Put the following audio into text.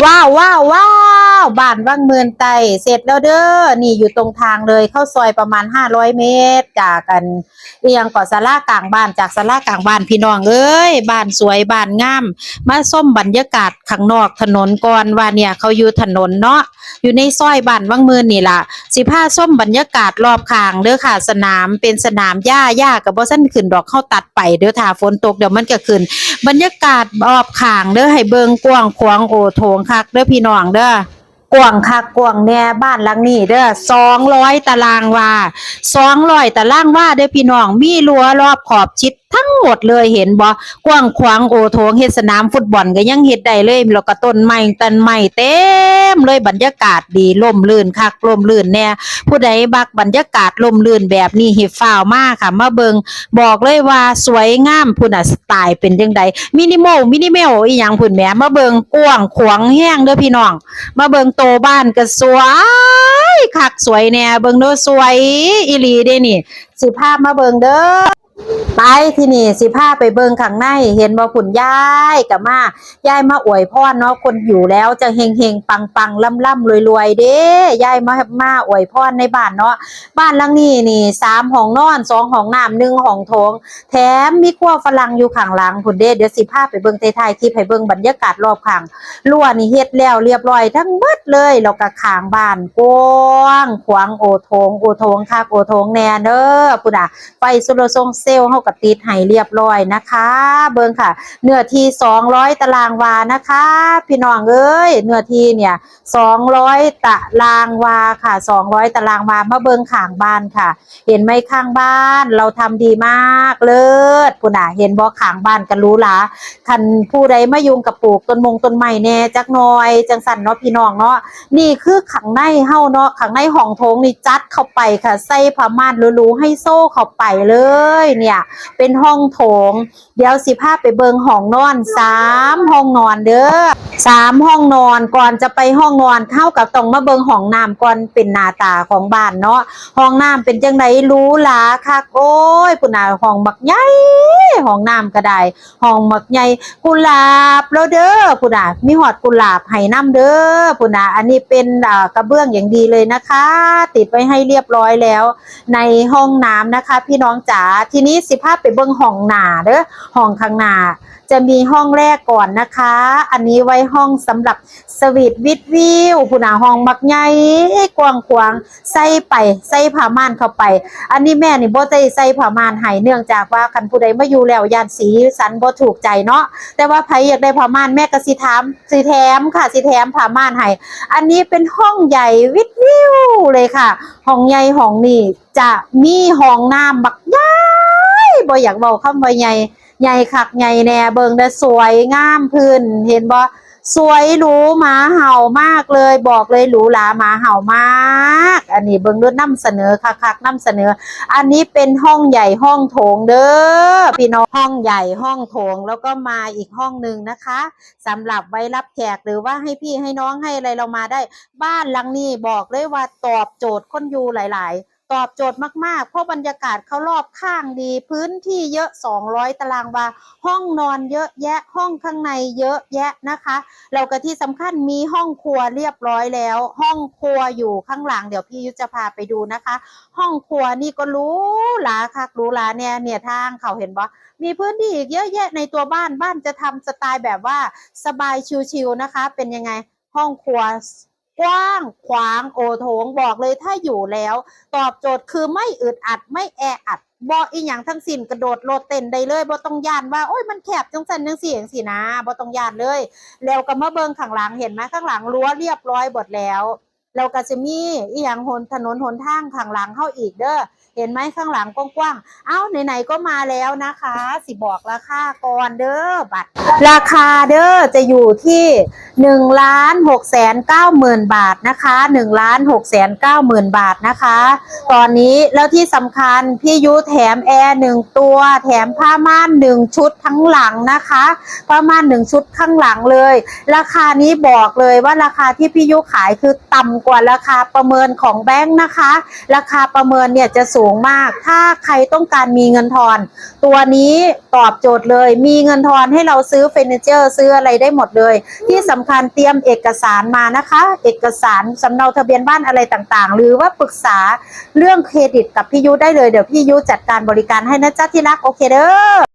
ว้าวว้าวว้าวบ้านวังเมือนไต่เสร็จแล้วเด้อนี่อยู่ตรงทางเลยเข้าซอยประมาณ500 เมตรจากกันเอียงก่อศาลากลางบ้านจากศาลากลางบ้านพี่น้องเอ้ยบ้านสวยบ้านงามมาส้มบรรยากาศข้างนอกถนนก่อนว่าเนี่ยเขาอยู่ถนนเนาะอยู่ในซอยบ้านวังเมือนนี่ล่ะสิพาส้มบรรยากาศรอบข้างเด้อค่ะสนามเป็นสนามหญ้ากับบ่ซั้นขึ้นดอกเข้าตัดไปเด้อถ้าฝนตกเดี๋ยวมันก็ขึ้น บรรยากาศรอบข้างเด้อให้เบิ่งกว้างขวางโอโถงคักเด้อพี่น้องเด้อกว้างคักกว้างแน่บ้านหลังนี้เด้อ200 ตารางวา200 ตารางวาเด้อพี่น้องมีรั้วรอบขอบชิดทั้งหมดเลยเห็นบ่กว้างขวางโอโถงเฮ็ดสนามฟุตบอลก็ยังเฮ็ดได้เลยแล้วก็ต้นไม้เต็มเลยบรรยากาศดีร่มรื่นคักร่มรื่นแน่ผู้ใดมักบรรยากาศร่มรื่นแบบนี้ให้ฟ้าวมาค่ะมาเบิ่งบอกเลยว่าสวยงามพุ่นน่ะสไตล์เป็นจังไดมินิมอลอีหยังพุ่นแหมมาเบิ่งกว้างขวางแฮงเด้อพี่น้องมาเบิ่งโตบ้านก็สวยคักสวยแน่เบิ่งเด้อสวยอีหลีเด้นี่สิพามาเบิ่งเด้อ ไปที่นี่สิพาไปเบิ่งข้างในเห็นบ่คุณยายกับมายายมาอวยพรเนาะคนอยู่แล้วจะเฮงๆปังๆล่ำๆรวยๆเด้ยายมาอวยพรในบ้านเนาะบ้านหลังนี้นี่3ห้องนอน2ห้องน้ำ1ห้องโถงแถมมีครัวฝรั่งอยู่ข้างหลังพุ่นเด้เดี๋ยวสิพาไปเบิ่งท้ายๆคลิปให้เบิ่งบรรยากาศรอบข้างรั้วนี่เฮ็ดแล้วเรียบร้อยทั้งเบิดเลยแล้วก็ข้างบ้านกว้างขวางโอโถงคักโอโถงแน่เด้อพุ่นน่ะไฟโซลาร์เซลล์เฮาก็ติดให้เรียบร้อยนะคะเบิ่งค่ะเนื้อที่200 ตารางวานะคะพี่น้องเอ้ยเนื้อที่เนี่ย200 ตารางวาค่ะ200 ตารางวามาเบิ่งข้างบ้านค่ะเห็นไหมข้างบ้านเราทำดีมากเลิศพุ่นน่ะเห็นบ่ข้างบ้านก็รู้ล่ะคันผู้ใดมายุ่งกับปลูกต้นไม้แน่จักหน่อยจังสั่นเนาะพี่น้องเนาะนี่คือข้างในเฮาเนาะข้างในห้องโถงนี่จัดเข้าไปค่ะใส่ผ้าม่านหรูๆให้โซ่เข้าไปเลยเนี่ยเป็นห้องโถงเดี๋ยวสิพาไปเบิงห้องนอน3 ห้องนอนเด้อ3 ห้องนอนก่อนจะไปห้องนอนเข้ากับต้องมาเบิงห้องน้ำก่อนเป็นหน้าตาของบ้านเนาะห้องน้ำเป็นจังไดหรูหราคักโอ้ยพุ่นน่ะห้องบักใหญ่ห้องน้ำก็ได้ห้องบักใหญ่กุหลาบแล้วเด้อพุ่นน่ะมีหอดกุหลาบให้น้ำเด้อพุ่นน่ะอันนี้เป็นกระเบื้องอย่างดีเลยนะคะติดไว้ให้เรียบร้อยแล้วในห้องน้ำนะคะพี่น้องจ๋าทีนี้สิพาไปเบิ่งห้องหน้าเด้อห้องข้างหน้าจะมีห้องแรกก่อนนะคะอันนี้ไว้ห้องสำหรับสวีทวิวผู้หน้าห้องมักใหญ่กว้างขวางใส่ผ้าม่านเข้าไปอันนี้แม่นี่บ่ได้ใส่ผ้าม่านให้เนื่องจากว่าคันผู้ใดมาอยู่แล้วย่านสีสันบ่ถูกใจเนาะแต่ว่าไผอยากได้ผ้าม่านแม่ก็สิแถมค่ะสิแถมผ้าม่านให้อันนี้เป็นห้องใหญ่วิวเลยค่ะห้องใหญ่ห้องนี้จะมีห้องน้ำบักใหญ่บ่อยากเว้าคำว่าใหญ่คักใหญ่แน่เบิ่งได้สวยงามพื้นเห็นบ่สวยหรูหมาเห่ามากเลยบอกเลยหรูหราหมาเห่ามากอันนี้เบิ่งด้วยนำเสนอคักๆนำเสนออันนี้เป็นห้องใหญ่ห้องโถงเด้อพี่น้องห้องใหญ่ห้องโถงแล้วก็มาอีกห้องนึงนะคะสำหรับไว้รับแขกหรือว่าให้พี่ให้น้องให้อะไรเรามาได้บ้านหลังนี้บอกเลยว่าตอบโจทย์คนอยู่หลายๆตอบโจทย์มากๆเพราะบรรยากาศเขารอบข้างดีพื้นที่เยอะ200 ตารางวาห้องนอนเยอะแยะห้องข้างในเยอะแยะนะคะแล้วก็ที่สำคัญมีห้องครัวเรียบร้อยแล้วห้องครัวอยู่ข้างหลังเดี๋ยวพี่ยุจะพาไปดูนะคะห้องครัวนี่ก็รู้หลาค่ะรู้หลาเนี่ยทางเขาเห็นบ่มีพื้นที่อีกเยอะแยะในตัวบ้านจะทำสไตล์แบบว่าสบายชิลๆนะคะเป็นยังไงห้องครัวกว้างขวางโอโถงบอกเลยถ้าอยู่แล้วตอบโจทย์คือไม่อึดอัดไม่แออัดบ่อีหยังทั้งสิ้นกระโดดโลดเต้นได้เลยบ่ต้องย่านว่าโอ้ยมันแคบจังซั่นจังซี่จังซี่นะบ่ต้องย่านเลยแล้วก็มาเบิ่งข้างหลังเห็นไหมข้างหลังรั้วเรียบร้อยหมดแล้วเราก็จะมีอีหยังถนนหนทางข้างหลังเฮาอีกเด้อเห็นไหมข้างหลังกว้างๆเอ้าไหนๆก็มาแล้วนะคะสิบอกราคาก่อนเด้อบัตรราคาเด้อจะอยู่ที่1,690,000 บาทนะคะ1,690,000 บาทนะคะตอนนี้แล้วที่สำคัญพี่ยุแถมแอร์1ตัวแถมผ้าม่าน1ชุดทั้งหลังนะคะผ้าม่าน1ชุดข้างหลังเลยราคานี้บอกเลยว่าราคาที่พี่ยุขายคือต่ำ กว่าราคาประเมินของแบงค์นะคะราคาประเมินเนี่ยจะสูงมากถ้าใครต้องการมีเงินทอนตัวนี้ตอบโจทย์เลยมีเงินทอนให้เราซื้อเฟอร์นิเจอร์ซื้ออะไรได้หมดเลยที่สำคัญเตรียมเอกสารมานะคะเอกสารสำเนาทะเบียนบ้านอะไรต่างๆหรือว่าปรึกษาเรื่องเครดิตกับพี่ยุได้เลยเดี๋ยวพี่ยุจัดการบริการให้นะจ๊ะที่รักโอเคเด้อ